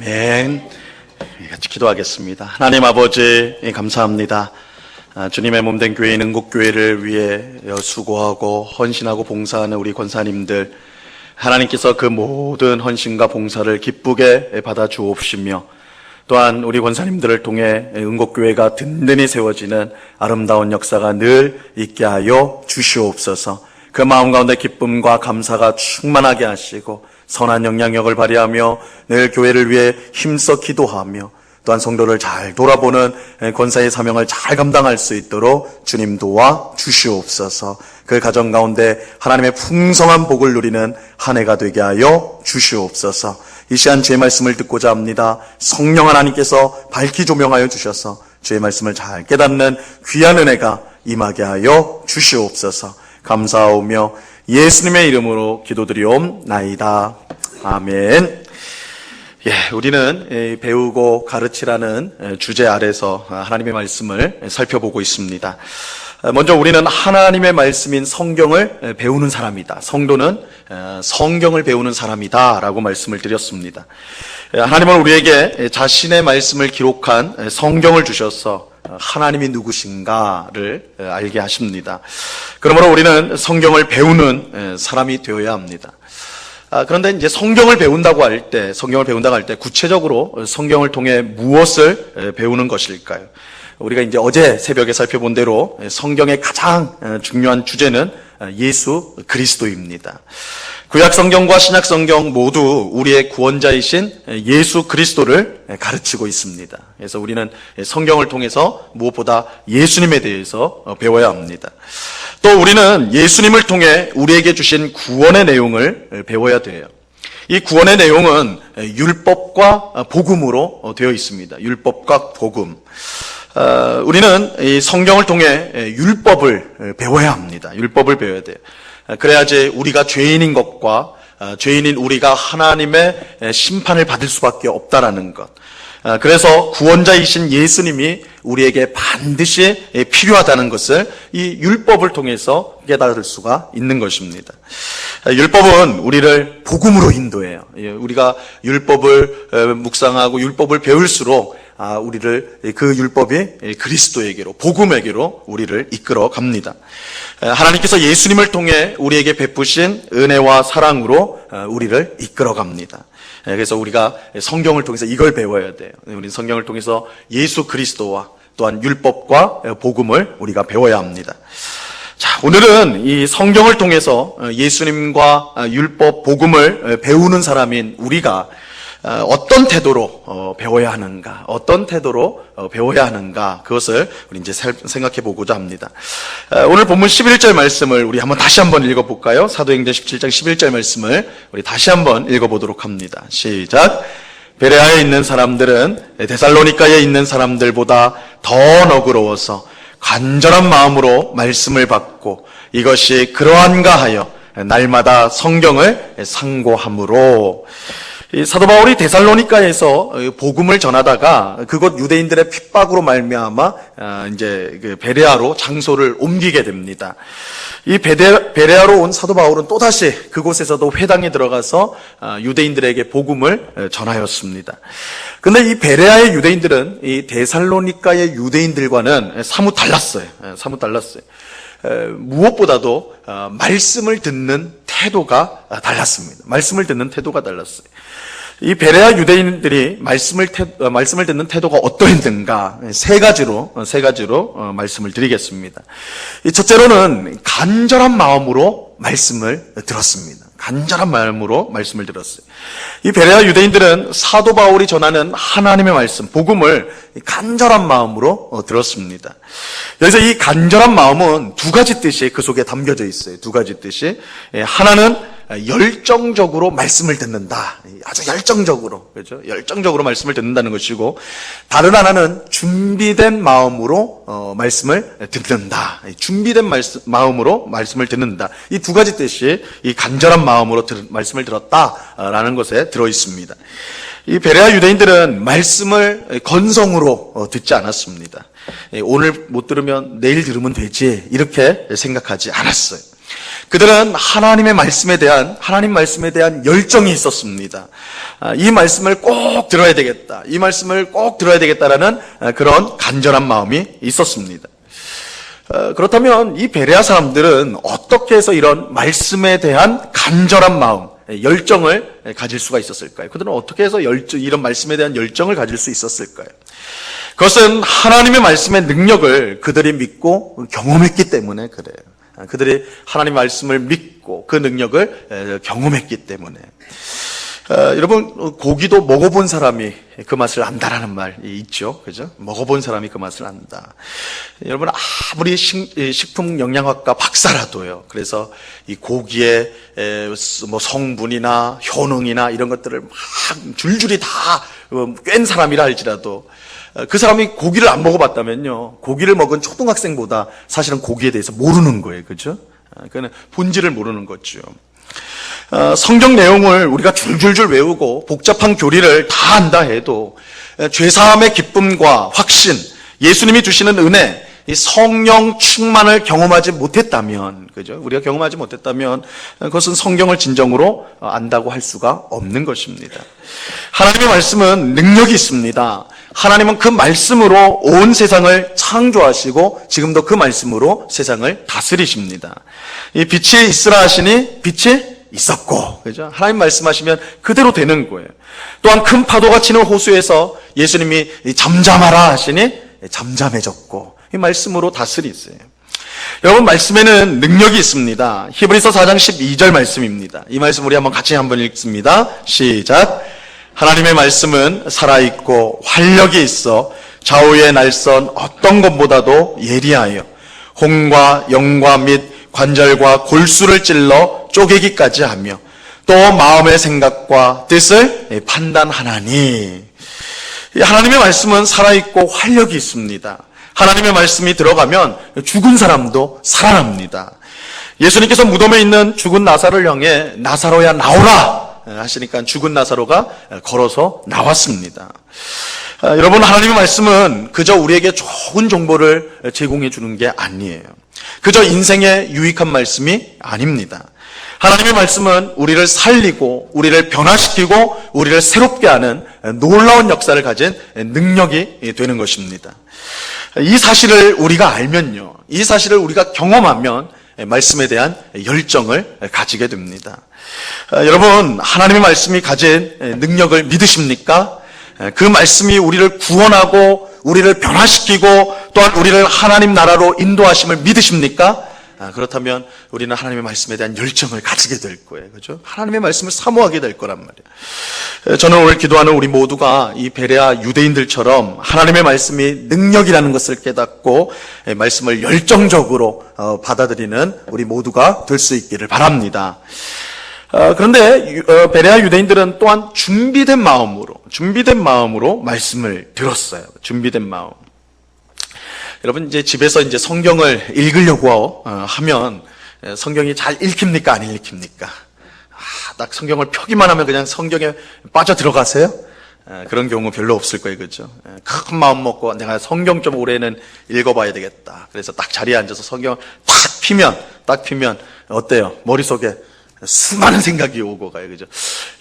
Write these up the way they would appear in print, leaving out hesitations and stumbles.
아멘. 같이 기도하겠습니다. 하나님 아버지 감사합니다. 주님의 몸된 교회인 응곡교회를 위해 수고하고 헌신하고 봉사하는 우리 권사님들, 하나님께서 그 모든 헌신과 봉사를 기쁘게 받아 주옵시며, 또한 우리 권사님들을 통해 응곡교회가 든든히 세워지는 아름다운 역사가 늘 있게 하여 주시옵소서. 그 마음 가운데 기쁨과 감사가 충만하게 하시고 선한 영향력을 발휘하며 늘 교회를 위해 힘써 기도하며, 또한 성도를 잘 돌아보는 권사의 사명을 잘 감당할 수 있도록 주님 도와 주시옵소서. 그 가정 가운데 하나님의 풍성한 복을 누리는 한 해가 되게 하여 주시옵소서. 이 시간 주의 말씀을 듣고자 합니다. 성령 하나님께서 밝히 조명하여 주셔서 주의 말씀을 잘 깨닫는 귀한 은혜가 임하게 하여 주시옵소서. 감사하오며 예수님의 이름으로 기도드리옵나이다. 아멘. 우리는 배우고 가르치라는 주제 아래서 하나님의 말씀을 살펴보고 있습니다. 먼저 우리는 하나님의 말씀인 성경을 배우는 사람이다. 성도는 성경을 배우는 사람이다 라고 말씀을 드렸습니다. 하나님은 우리에게 자신의 말씀을 기록한 성경을 주셔서 하나님이 누구신가를 알게 하십니다. 그러므로 우리는 성경을 배우는 사람이 되어야 합니다. 그런데 이제 성경을 배운다고 할 때 구체적으로 성경을 통해 무엇을 배우는 것일까요? 우리가 이제 어제 새벽에 살펴본 대로 성경의 가장 중요한 주제는 예수 그리스도입니다. 구약 성경과 신약 성경 모두 우리의 구원자이신 예수 그리스도를 가르치고 있습니다. 그래서 우리는 성경을 통해서 무엇보다 예수님에 대해서 배워야 합니다. 또 우리는 예수님을 통해 우리에게 주신 구원의 내용을 배워야 돼요. 이 구원의 내용은 율법과 복음으로 되어 있습니다. 율법과 복음. 우리는 이 성경을 통해 율법을 배워야 합니다. 율법을 배워야 돼요. 그래야지 우리가 죄인인 것과 죄인인 우리가 하나님의 심판을 받을 수밖에 없다라는 것. 그래서 구원자이신 예수님이 우리에게 반드시 필요하다는 것을 이 율법을 통해서 깨달을 수가 있는 것입니다. 율법은 우리를 복음으로 인도해요. 우리가 율법을 묵상하고 율법을 배울수록 우리를 그 율법이 그리스도에게로, 복음에게로 우리를 이끌어 갑니다. 하나님께서 예수님을 통해 우리에게 베푸신 은혜와 사랑으로 우리를 이끌어 갑니다. 그래서 우리가 성경을 통해서 이걸 배워야 돼요. 우리는 성경을 통해서 예수 그리스도와 또한 율법과 복음을 우리가 배워야 합니다. 자, 오늘은 이 성경을 통해서 예수님과 율법, 복음을 배우는 사람인 우리가 어떤 태도로 배워야 하는가, 그것을 우리 이제 생각해 보고자 합니다. 오늘 본문 11절 말씀을 우리 다시 한번 읽어볼까요? 사도행전 17장 11절 말씀을 우리 다시 한번 읽어보도록 합니다. 시작. 베레아에 있는 사람들은 데살로니가에 있는 사람들보다 더 너그러워서 간절한 마음으로 말씀을 받고 이것이 그러한가 하여 날마다 성경을 상고함으로. 사도 바울이 데살로니가에서 복음을 전하다가 그곳 유대인들의 핍박으로 말미암아 이제 그 베레아로 장소를 옮기게 됩니다. 이 베레아로 온 사도 바울은 또다시 그곳에서도 회당에 들어가서 유대인들에게 복음을 전하였습니다. 근데 이 베레아의 유대인들은 이 데살로니가의 유대인들과는 사뭇 달랐어요. 무엇보다도 말씀을 듣는 태도가 달랐습니다. 이 베레아 유대인들이 말씀을 듣는 태도가 어떠했는가 세 가지로 말씀을 드리겠습니다. 첫째로는 간절한 마음으로 말씀을 들었습니다. 이 베레아 유대인들은 사도 바울이 전하는 하나님의 말씀, 복음을 간절한 마음으로 들었습니다. 여기서 이 간절한 마음은 두 가지 뜻이 그 속에 담겨져 있어요. 하나는 열정적으로 말씀을 듣는다. 아주 열정적으로, 그렇죠? 열정적으로 말씀을 듣는다는 것이고, 다른 하나는 준비된 마음으로 말씀을 듣는다. 마음으로 말씀을 듣는다. 이 두 가지 뜻이 이 간절한 마음으로 말씀을 들었다라는 것에 들어 있습니다. 이 베레아 유대인들은 말씀을 건성으로 듣지 않았습니다. 오늘 못 들으면 내일 들으면 되지, 이렇게 생각하지 않았어요. 그들은 하나님 말씀에 대한 열정이 있었습니다. 이 말씀을 꼭 들어야 되겠다. 이 말씀을 꼭 들어야 되겠다라는 그런 간절한 마음이 있었습니다. 그렇다면 이 베레아 사람들은 어떻게 해서 이런 말씀에 대한 간절한 마음, 열정을 가질 수가 있었을까요? 그들은 어떻게 해서 이런 말씀에 대한 열정을 가질 수 있었을까요? 그것은 하나님의 말씀의 능력을 그들이 믿고 경험했기 때문에 그래요. 그들이 하나님의 말씀을 믿고 그 능력을 경험했기 때문에. 여러분, 고기도 먹어본 사람이 그 맛을 안다라는 말이 있죠. 그죠? 먹어본 사람이 그 맛을 안다. 여러분, 아무리 식품 영양학과 박사라도요. 그래서 이 고기의 뭐 성분이나 효능이나 이런 것들을 막 줄줄이 다 꿰는 사람이라 할지라도 그 사람이 고기를 안 먹어봤다면요. 고기를 먹은 초등학생보다 사실은 고기에 대해서 모르는 거예요. 그죠? 그는 본질을 모르는 거죠. 성경 내용을 우리가 줄줄줄 외우고 복잡한 교리를 다 안다 해도 죄사함의 기쁨과 확신, 예수님이 주시는 은혜, 이 성령 충만을 경험하지 못했다면, 그죠? 우리가 경험하지 못했다면 그것은 성경을 진정으로 안다고 할 수가 없는 것입니다. 하나님의 말씀은 능력이 있습니다. 하나님은 그 말씀으로 온 세상을 창조하시고 지금도 그 말씀으로 세상을 다스리십니다. 이 빛이 있으라 하시니 빛이 있었고, 그죠? 하나님 말씀하시면 그대로 되는 거예요. 또한 큰 파도가 치는 호수에서 예수님이 잠잠하라 하시니 잠잠해졌고, 이 말씀으로 다스리세요. 여러분, 말씀에는 능력이 있습니다. 히브리서 4장 12절 말씀입니다. 이 말씀 우리 같이 한번 읽습니다. 시작. 하나님의 말씀은 살아있고 활력이 있어 좌우의 날선 어떤 것보다도 예리하여 혼과 영과 및 관절과 골수를 찔러 쪼개기까지 하며 또 마음의 생각과 뜻을 판단하나니. 하나님의 말씀은 살아있고 활력이 있습니다. 하나님의 말씀이 들어가면 죽은 사람도 살아납니다. 예수님께서 무덤에 있는 죽은 나사로를 향해 나사로야 나오라 하시니까 죽은 나사로가 걸어서 나왔습니다. 여러분, 하나님의 말씀은 그저 우리에게 좋은 정보를 제공해 주는 게 아니에요. 그저 인생에 유익한 말씀이 아닙니다. 하나님의 말씀은 우리를 살리고 우리를 변화시키고 우리를 새롭게 하는 놀라운 역사를 가진 능력이 되는 것입니다. 이 사실을 우리가 알면요, 이 사실을 우리가 경험하면 말씀에 대한 열정을 가지게 됩니다. 여러분, 하나님의 말씀이 가진 능력을 믿으십니까? 그 말씀이 우리를 구원하고 우리를 변화시키고 또한 우리를 하나님 나라로 인도하심을 믿으십니까? 그렇다면 우리는 하나님의 말씀에 대한 열정을 가지게 될 거예요. 그죠? 하나님의 말씀을 사모하게 될 거란 말이에요. 저는 오늘 기도하는 우리 모두가 이 베레아 유대인들처럼 하나님의 말씀이 능력이라는 것을 깨닫고 말씀을 열정적으로 받아들이는 우리 모두가 될 수 있기를 바랍니다. 그런데 베레아 유대인들은 또한 준비된 마음으로 말씀을 들었어요. 준비된 마음. 여러분, 이제 집에서 이제 성경을 읽으려고 하면 성경이 잘 읽힙니까? 안 읽힙니까? 딱 성경을 펴기만 하면 그냥 성경에 빠져 들어가세요? 그런 경우 별로 없을 거예요. 그죠? 큰 마음 먹고 내가 성경 좀 올해는 읽어봐야 되겠다. 그래서 딱 자리에 앉아서 성경을 딱 피면 어때요? 머릿속에 수많은 생각이 오고 가요. 그죠?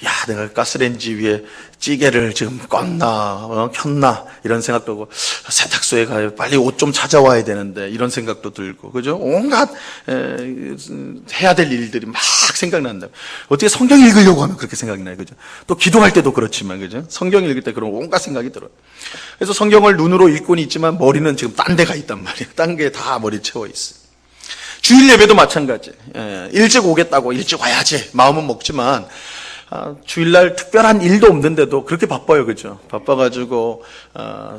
야, 내가 가스레인지 위에 찌개를 지금 껐나, 켰나, 이런 생각도 오고, 세탁소에 가요. 빨리 옷 좀 찾아와야 되는데, 이런 생각도 들고, 그죠? 온갖, 해야 될 일들이 막 생각난다. 어떻게 성경 읽으려고 하면 그렇게 생각이 나요. 그죠? 또 기도할 때도 그렇지만, 그죠? 성경 읽을 때 그런 온갖 생각이 들어요. 그래서 성경을 눈으로 읽고는 있지만, 머리는 지금 딴 데가 있단 말이에요. 딴 게 다 머리에 채워 있어요. 주일 예배도 마찬가지. 일찍 오겠다고 일찍 와야지 마음은 먹지만 주일날 특별한 일도 없는데도 그렇게 바빠요. 그죠? 바빠가지고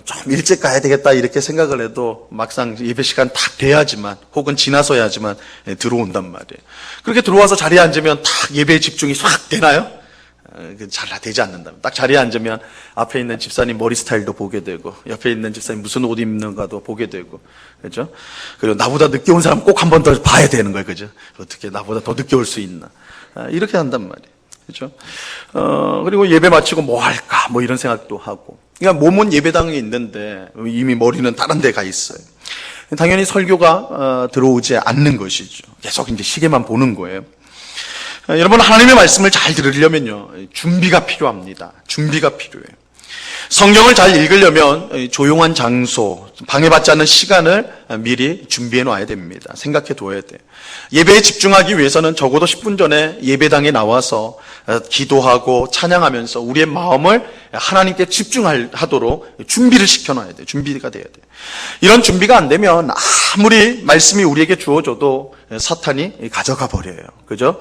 좀 일찍 가야 되겠다 이렇게 생각을 해도 막상 예배 시간 딱 돼야지만 혹은 지나서야지만 들어온단 말이에요. 그렇게 들어와서 자리에 앉으면 딱 예배에 집중이 싹 되나요? 잘 되지 않는다. 딱 자리에 앉으면 앞에 있는 집사님 머리 스타일도 보게 되고 옆에 있는 집사님 무슨 옷 입는가도 보게 되고, 그죠? 그리고 나보다 늦게 온 사람 꼭 한 번 더 봐야 되는 거예요. 그죠? 어떻게 나보다 더 늦게 올 수 있나? 이렇게 한단 말이에요. 그죠? 그리고 예배 마치고 뭐 할까? 뭐 이런 생각도 하고. 그러니까 몸은 예배당에 있는데 이미 머리는 다른 데 가 있어요. 당연히 설교가 들어오지 않는 것이죠. 계속 이제 시계만 보는 거예요. 여러분, 하나님의 말씀을 잘 들으려면요, 준비가 필요합니다. 준비가 필요해요. 성경을 잘 읽으려면 조용한 장소, 방해받지 않는 시간을 미리 준비해 놔야 됩니다. 생각해 둬야 돼요. 예배에 집중하기 위해서는 적어도 10분 전에 예배당에 나와서 기도하고 찬양하면서 우리의 마음을 하나님께 집중하도록 준비를 시켜놔야 돼요. 준비가 돼야 돼요. 이런 준비가 안 되면 아무리 말씀이 우리에게 주어져도 사탄이 가져가 버려요. 그죠?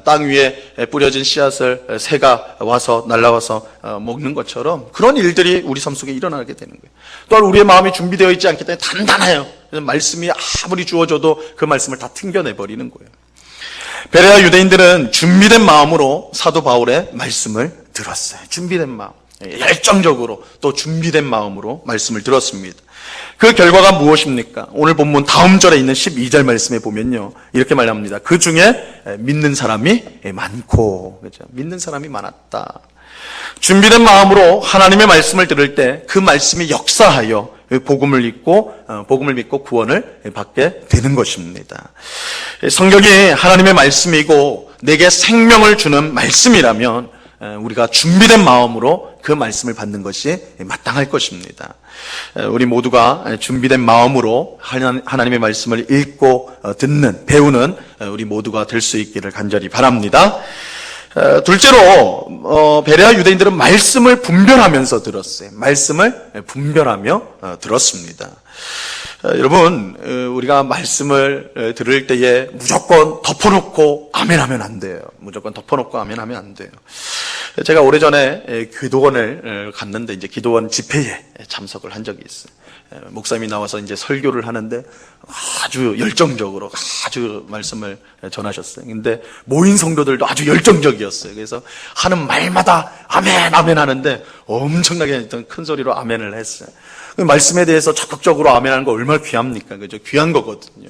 땅 위에 뿌려진 씨앗을 새가 와서 날아와서 먹는 것처럼 그런 일들이 우리 삶 속에 일어나게 되는 거예요. 또한 우리의 마음이 준비되어 있지 않기 때문에 단단해요. 그래서 말씀이 아무리 주어져도 그 말씀을 다 튕겨내 버리는 거예요. 베레아 유대인들은 준비된 마음으로 사도 바울의 말씀을 들었어요. 준비된 마음, 열정적으로 또 준비된 마음으로 말씀을 들었습니다. 그 결과가 무엇입니까? 오늘 본문 다음 절에 있는 12절 말씀에 보면요, 이렇게 말합니다. 그 중에 믿는 사람이 많고, 그렇죠? 믿는 사람이 많았다. 준비된 마음으로 하나님의 말씀을 들을 때 그 말씀이 역사하여 복음을 믿고 구원을 받게 되는 것입니다. 성경이 하나님의 말씀이고 내게 생명을 주는 말씀이라면 우리가 준비된 마음으로 그 말씀을 받는 것이 마땅할 것입니다. 우리 모두가 준비된 마음으로 하나님의 말씀을 읽고 듣는, 배우는 우리 모두가 될 수 있기를 간절히 바랍니다. 둘째로 베레아 유대인들은 말씀을 분별하면서 들었어요. 말씀을 분별하며 들었습니다. 여러분, 우리가 말씀을 들을 때에 무조건 덮어놓고 아멘하면 안 돼요. 무조건 덮어놓고 아멘하면 안 돼요. 제가 오래전에 기도원을 갔는데 이제 기도원 집회에 참석을 한 적이 있어요. 목사님이 나와서 이제 설교를 하는데 아주 열정적으로 아주 말씀을 전하셨어요. 근데 모인 성도들도 아주 열정적이었어요. 그래서 하는 말마다 아멘, 아멘 하는데 엄청나게 큰 소리로 아멘을 했어요. 말씀에 대해서 적극적으로 아멘하는 거 얼마나 귀합니까? 그죠? 귀한 거거든요.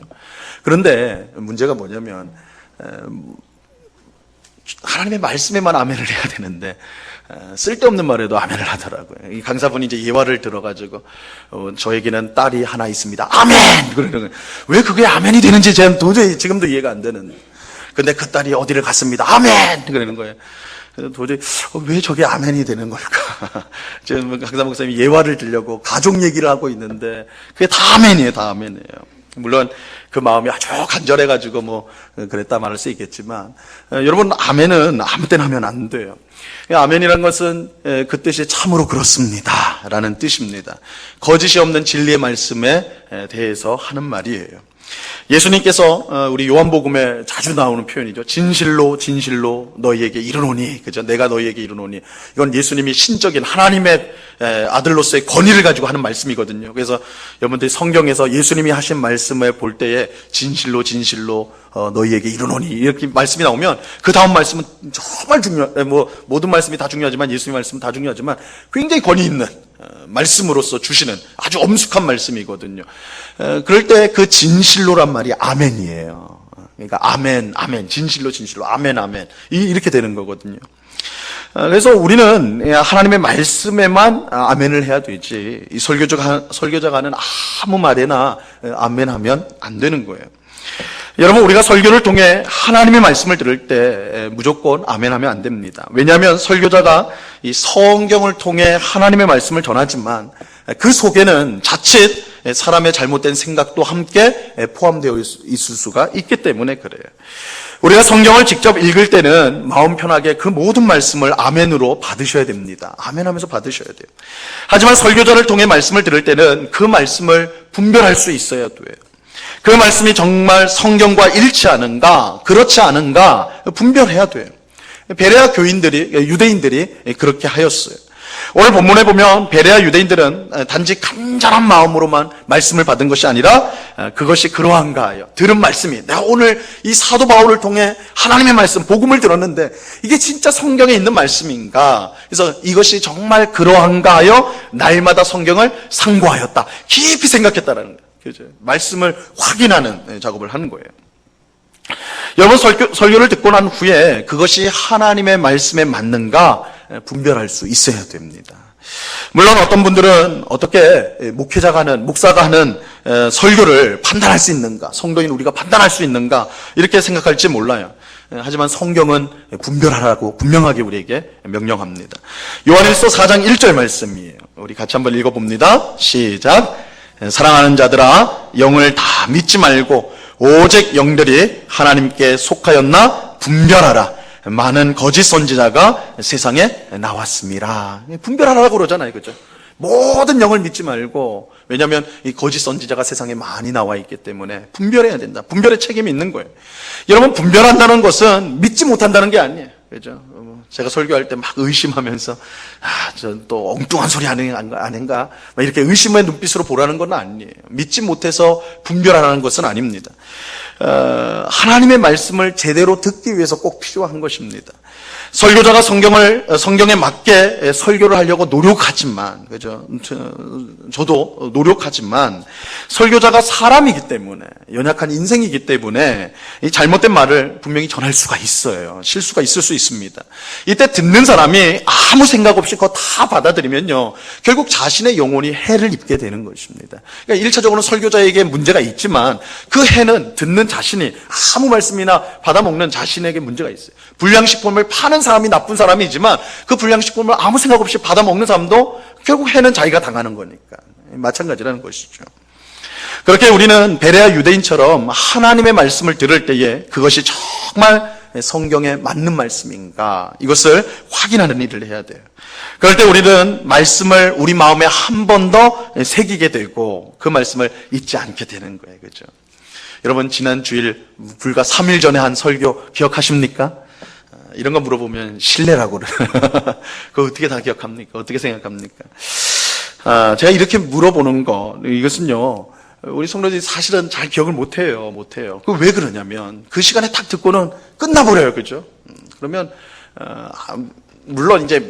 그런데 문제가 뭐냐면, 하나님의 말씀에만 아멘을 해야 되는데, 쓸데없는 말에도 아멘을 하더라고요. 이 강사분이 이제 예화를 들어가지고, 저에게는 딸이 하나 있습니다. 아멘! 그러는 거예요. 왜 그게 아멘이 되는지 저는 도저히 지금도 이해가 안 되는. 근데 그 딸이 어디를 갔습니다. 아멘! 그러는 거예요. 도저히 왜 저게 아멘이 되는 걸까? 지금 강사 목사님이 예화를 들려고 가족 얘기를 하고 있는데 그게 다 아멘이에요. 다 아멘이에요. 물론 그 마음이 아주 간절해가지고 뭐 그랬다 말할 수 있겠지만 여러분, 아멘은 아무 때나 하면 안 돼요. 아멘이라는 것은 그 뜻이 참으로 그렇습니다 라는 뜻입니다. 거짓이 없는 진리의 말씀에 대해서 하는 말이에요. 예수님께서 우리 요한복음에 자주 나오는 표현이죠. 진실로 진실로 너희에게 이르노니, 그죠? 내가 너희에게 이르노니. 이건 예수님이 신적인 하나님의 아들로서의 권위를 가지고 하는 말씀이거든요. 그래서 여러분들이 성경에서 예수님이 하신 말씀을 볼 때에 진실로 진실로 너희에게 이르노니 이렇게 말씀이 나오면 그 다음 말씀은 정말 모든 말씀이 다 중요하지만 예수님 말씀은 다 중요하지만 굉장히 권위 있는 말씀으로서 주시는 아주 엄숙한 말씀이거든요. 그럴 때 그 진실로란 말이 아멘이에요. 그러니까 아멘, 아멘, 진실로, 진실로, 아멘, 아멘 이렇게 되는 거거든요. 그래서 우리는 하나님의 말씀에만 아멘을 해야 되지 이 설교자가 하는 아무 말에나 아멘하면 안 되는 거예요. 여러분, 우리가 설교를 통해 하나님의 말씀을 들을 때 무조건 아멘하면 안 됩니다. 왜냐하면 설교자가 이 성경을 통해 하나님의 말씀을 전하지만 그 속에는 자칫 사람의 잘못된 생각도 함께 포함되어 있을 수가 있기 때문에 그래요. 우리가 성경을 직접 읽을 때는 마음 편하게 그 모든 말씀을 아멘으로 받으셔야 됩니다. 아멘하면서 받으셔야 돼요. 하지만 설교자를 통해 말씀을 들을 때는 그 말씀을 분별할 수 있어야 돼요. 그 말씀이 정말 성경과 일치하는가, 그렇지 않은가 분별해야 돼요. 베레아 유대인들이 그렇게 하였어요. 오늘 본문에 보면 베레아 유대인들은 단지 간절한 마음으로만 말씀을 받은 것이 아니라 그것이 그러한가 하여 들은 말씀이 내가 오늘 이 사도 바울을 통해 하나님의 말씀, 복음을 들었는데 이게 진짜 성경에 있는 말씀인가? 그래서 이것이 정말 그러한가 하여 날마다 성경을 상고하였다. 깊이 생각했다라는 거예요. 그죠? 말씀을 확인하는 작업을 하는 거예요. 여러분, 설교를 듣고 난 후에 그것이 하나님의 말씀에 맞는가 분별할 수 있어야 됩니다. 물론 어떤 분들은 어떻게 목사가 하는 설교를 판단할 수 있는가, 성도인 우리가 판단할 수 있는가 이렇게 생각할지 몰라요. 하지만 성경은 분별하라고 분명하게 우리에게 명령합니다. 요한일서 4장 1절 말씀이에요. 우리 같이 한번 읽어봅니다. 시작. 사랑하는 자들아, 영을 다 믿지 말고 오직 영들이 하나님께 속하였나 분별하라. 많은 거짓 선지자가 세상에 나왔습니다. 분별하라고 그러잖아요, 그죠? 모든 영을 믿지 말고, 왜냐하면 이 거짓 선지자가 세상에 많이 나와 있기 때문에 분별해야 된다. 분별의 책임이 있는 거예요. 여러분, 분별한다는 것은 믿지 못한다는 게 아니에요, 그죠? 제가 설교할 때 막 의심하면서 저 또 엉뚱한 소리 아닌가 막 이렇게 의심의 눈빛으로 보라는 건 아니에요. 믿지 못해서 분별하라는 것은 아닙니다. 하나님의 말씀을 제대로 듣기 위해서 꼭 필요한 것입니다. 설교자가 성경에 맞게 설교를 하려고 노력하지만, 그죠? 저도 노력하지만, 설교자가 사람이기 때문에, 연약한 인생이기 때문에, 이 잘못된 말을 분명히 전할 수가 있어요. 실수가 있을 수 있습니다. 이때 듣는 사람이 아무 생각 없이 그거 다 받아들이면요, 결국 자신의 영혼이 해를 입게 되는 것입니다. 그러니까 1차적으로 설교자에게 문제가 있지만, 그 해는 듣는 자신이 아무 말씀이나 받아먹는 자신에게 문제가 있어요. 불량식품을 파는 사람이 나쁜 사람이지만 그 불량식품을 아무 생각 없이 받아먹는 사람도 결국 해는 자기가 당하는 거니까 마찬가지라는 것이죠. 그렇게 우리는 베레아 유대인처럼 하나님의 말씀을 들을 때에 그것이 정말 성경에 맞는 말씀인가 이것을 확인하는 일을 해야 돼요. 그럴 때 우리는 말씀을 우리 마음에 한 번 더 새기게 되고 그 말씀을 잊지 않게 되는 거예요. 그렇죠? 여러분, 지난 주일 불과 3일 전에 한 설교 기억하십니까? 이런 거 물어보면 신뢰라고 그거 어떻게 다 기억합니까? 어떻게 생각합니까? 제가 이렇게 물어보는 거, 이것은요, 우리 성도들이 사실은 잘 기억을 못해요. 그 왜 그러냐면, 그 시간에 딱 듣고는 끝나버려요. 그죠? 그러면, 물론 이제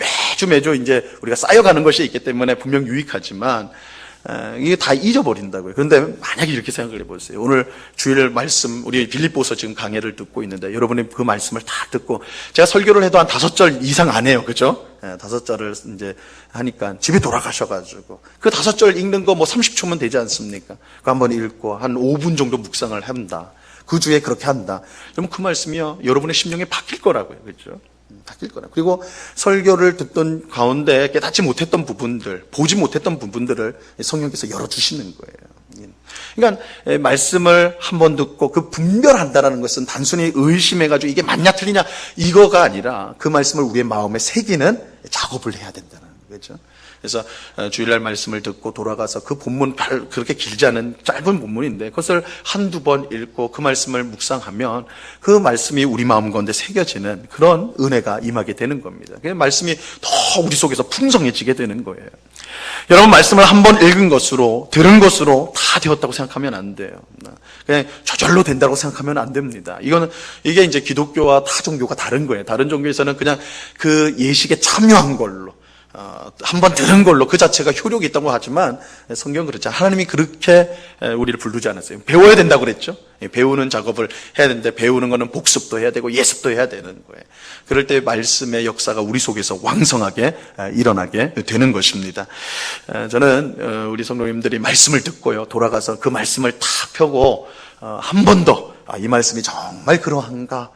매주 이제 우리가 쌓여가는 것이 있기 때문에 분명 유익하지만, 이게 다 잊어버린다고요. 그런데 만약에 이렇게 생각을 해보세요. 오늘 주일 말씀, 우리 빌립보서 지금 강해를 듣고 있는데 여러분이 그 말씀을 다 듣고 제가 설교를 해도 한 5절 이상 안 해요. 그죠? 5절을 이제 하니까 집에 돌아가셔가지고 그 5절 읽는 거 뭐 30초면 되지 않습니까? 그거 한번 읽고 한 5분 정도 묵상을 한다. 그 주에 그렇게 한다. 그러면 그 말씀이요, 여러분의 심령이 바뀔 거라고요. 그죠? 바뀔 거라. 그리고 설교를 듣던 가운데 깨닫지 못했던 부분들, 보지 못했던 부분들을 성령께서 열어주시는 거예요. 그러니까 말씀을 한번 듣고 그 분별한다라는 것은 단순히 의심해가지고 이게 맞냐 틀리냐 이거가 아니라 그 말씀을 우리의 마음에 새기는 작업을 해야 된다는 거죠. 그래서 주일날 말씀을 듣고 돌아가서 그 본문 그렇게 길지 않은 짧은 본문인데 그것을 한두 번 읽고 그 말씀을 묵상하면 그 말씀이 우리 마음 가운데 새겨지는 그런 은혜가 임하게 되는 겁니다. 그 말씀이 더 우리 속에서 풍성해지게 되는 거예요. 여러분, 말씀을 한 번 읽은 것으로 들은 것으로 다 되었다고 생각하면 안 돼요. 그냥 저절로 된다고 생각하면 안 됩니다. 이게 이제 기독교와 타 종교가 다른 거예요. 다른 종교에서는 그냥 그 예식에 참여한 걸로 한번 들은 걸로 그 자체가 효력이 있다고 하지만 성경은 그렇지 않아요. 하나님이 그렇게 우리를 부르지 않았어요. 배워야 된다고 그랬죠. 배우는 작업을 해야 되는데 배우는 거는 복습도 해야 되고 예습도 해야 되는 거예요. 그럴 때 말씀의 역사가 우리 속에서 왕성하게 일어나게 되는 것입니다. 저는 우리 성도님들이 말씀을 듣고요, 돌아가서 그 말씀을 탁 펴고 한 번 더 이 말씀이 정말 그러한가,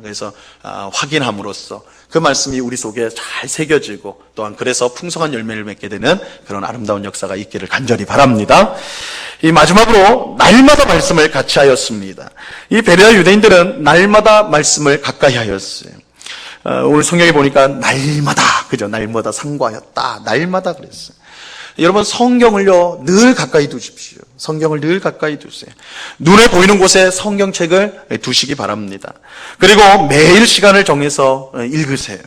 그래서 확인함으로써 그 말씀이 우리 속에 잘 새겨지고 또한 그래서 풍성한 열매를 맺게 되는 그런 아름다운 역사가 있기를 간절히 바랍니다. 이 마지막으로 날마다 말씀을 같이 하였습니다. 이 베레아 유대인들은 날마다 말씀을 가까이 하였어요. 오늘 성경에 보니까 날마다, 그죠? 날마다 상고하였다. 날마다 그랬어요. 여러분, 성경을요, 늘 가까이 두십시오. 성경을 늘 가까이 두세요. 눈에 보이는 곳에 성경책을 두시기 바랍니다. 그리고 매일 시간을 정해서 읽으세요.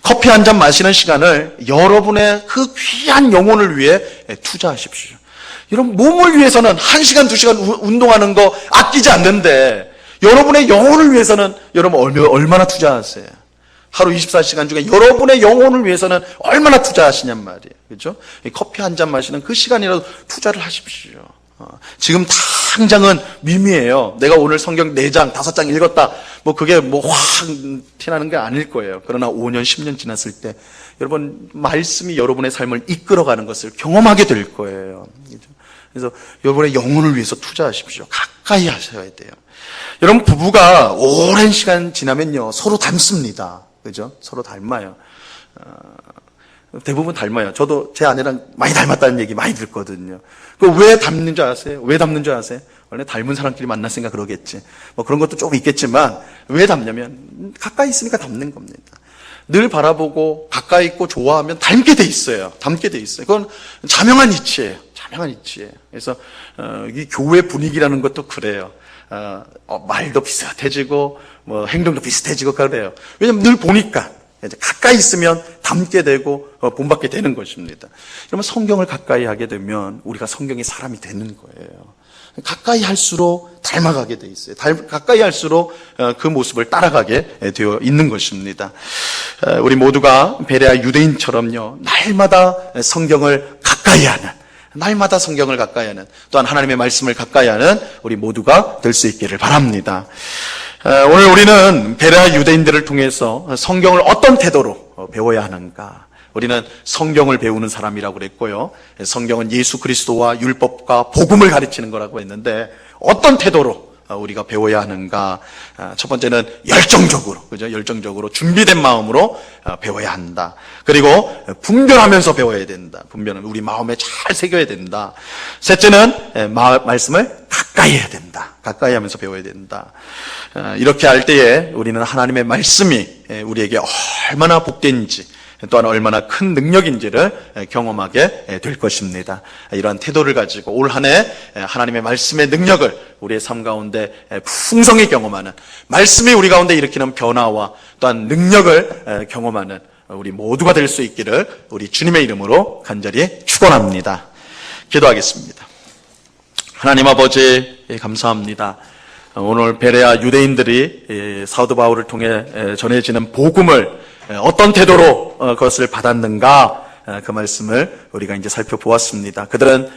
커피 한 잔 마시는 시간을 여러분의 그 귀한 영혼을 위해 투자하십시오. 여러분, 몸을 위해서는 1시간, 2시간 운동하는 거 아끼지 않는데 여러분의 영혼을 위해서는 여러분 얼마나 투자하세요? 하루 24시간 중에 여러분의 영혼을 위해서는 얼마나 투자하시냔 말이에요. 그렇죠? 커피 한 잔 마시는 그 시간이라도 투자를 하십시오. 지금 당장은 미미해요. 내가 오늘 성경 4장, 5장 읽었다. 뭐 그게 뭐 확 티나는 게 아닐 거예요. 그러나 5년, 10년 지났을 때 여러분 말씀이 여러분의 삶을 이끌어가는 것을 경험하게 될 거예요. 그래서 여러분의 영혼을 위해서 투자하십시오. 가까이 하셔야 돼요. 여러분, 부부가 오랜 시간 지나면요, 서로 닮습니다. 그죠? 서로 닮아요. 대부분 닮아요. 저도 제 아내랑 많이 닮았다는 얘기 많이 듣거든요. 왜 닮는 줄 아세요? 왜 닮는 줄 아세요? 원래 닮은 사람끼리 만났으니까 그러겠지. 뭐 그런 것도 조금 있겠지만, 왜 닮냐면, 가까이 있으니까 닮는 겁니다. 늘 바라보고, 가까이 있고, 좋아하면 닮게 돼 있어요. 닮게 돼 있어요. 그건 자명한 이치예요. 자명한 이치예요. 그래서, 이 교회 분위기라는 것도 그래요. 말도 비슷해지고, 뭐, 행동도 비슷해지고 그래요. 왜냐면 늘 보니까, 이제 가까이 있으면 닮게 되고, 본받게 되는 것입니다. 그러면 성경을 가까이 하게 되면, 우리가 성경의 사람이 되는 거예요. 가까이 할수록 닮아가게 돼 있어요. 가까이 할수록 그 모습을 따라가게 되어 있는 것입니다. 우리 모두가 베레아 유대인처럼요, 날마다 성경을 가까이 하는, 날마다 성경을 가까이 하는, 또한 하나님의 말씀을 가까이 하는 우리 모두가 될 수 있기를 바랍니다. 오늘 우리는 베레아 유대인들을 통해서 성경을 어떤 태도로 배워야 하는가? 우리는 성경을 배우는 사람이라고 그랬고요. 성경은 예수 그리스도와 율법과 복음을 가르치는 거라고 했는데, 어떤 태도로 우리가 배워야 하는가? 첫 번째는 열정적으로, 그죠? 열정적으로 준비된 마음으로 배워야 한다. 그리고 분별하면서 배워야 된다. 분별은 우리 마음에 잘 새겨야 된다. 셋째는 말씀을 가까이 해야 된다. 가까이 하면서 배워야 된다. 이렇게 할 때에 우리는 하나님의 말씀이 우리에게 얼마나 복된지, 또한 얼마나 큰 능력인지를 경험하게 될 것입니다. 이러한 태도를 가지고 올 한 해 하나님의 말씀의 능력을 우리의 삶 가운데 풍성히 경험하는, 말씀이 우리 가운데 일으키는 변화와 또한 능력을 경험하는 우리 모두가 될 수 있기를 우리 주님의 이름으로 간절히 축원합니다. 기도하겠습니다. 하나님 아버지, 감사합니다. 오늘 베레아 유대인들이 사도 바울을 통해 전해지는 복음을 어떤 태도로 그것을 받았는가, 그 말씀을 우리가 이제 살펴보았습니다. 그들은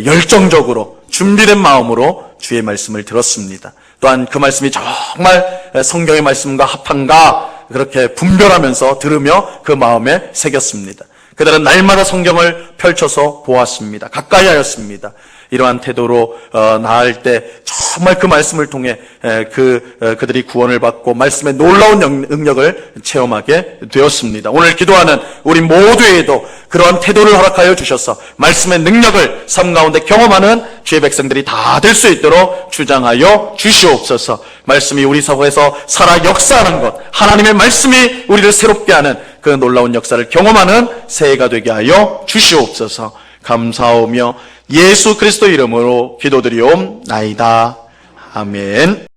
열정적으로 준비된 마음으로 주의 말씀을 들었습니다. 또한 그 말씀이 정말 성경의 말씀과 합한가, 그렇게 분별하면서 들으며 그 마음에 새겼습니다. 그들은 날마다 성경을 펼쳐서 보았습니다. 가까이 하였습니다. 이러한 태도로 나아갈 때 정말 그 말씀을 통해 그들이 구원을 받고 말씀의 놀라운 능력을 체험하게 되었습니다. 오늘 기도하는 우리 모두에도 그러한 태도를 허락하여 주셔서 말씀의 능력을 삶 가운데 경험하는 주의 백성들이 다 될 수 있도록 주장하여 주시옵소서. 말씀이 우리 사고에서 살아 역사하는 것, 하나님의 말씀이 우리를 새롭게 하는 그 놀라운 역사를 경험하는 새해가 되게 하여 주시옵소서. 감사하며 예수 그리스도 이름으로 기도드리옵나이다. 아멘.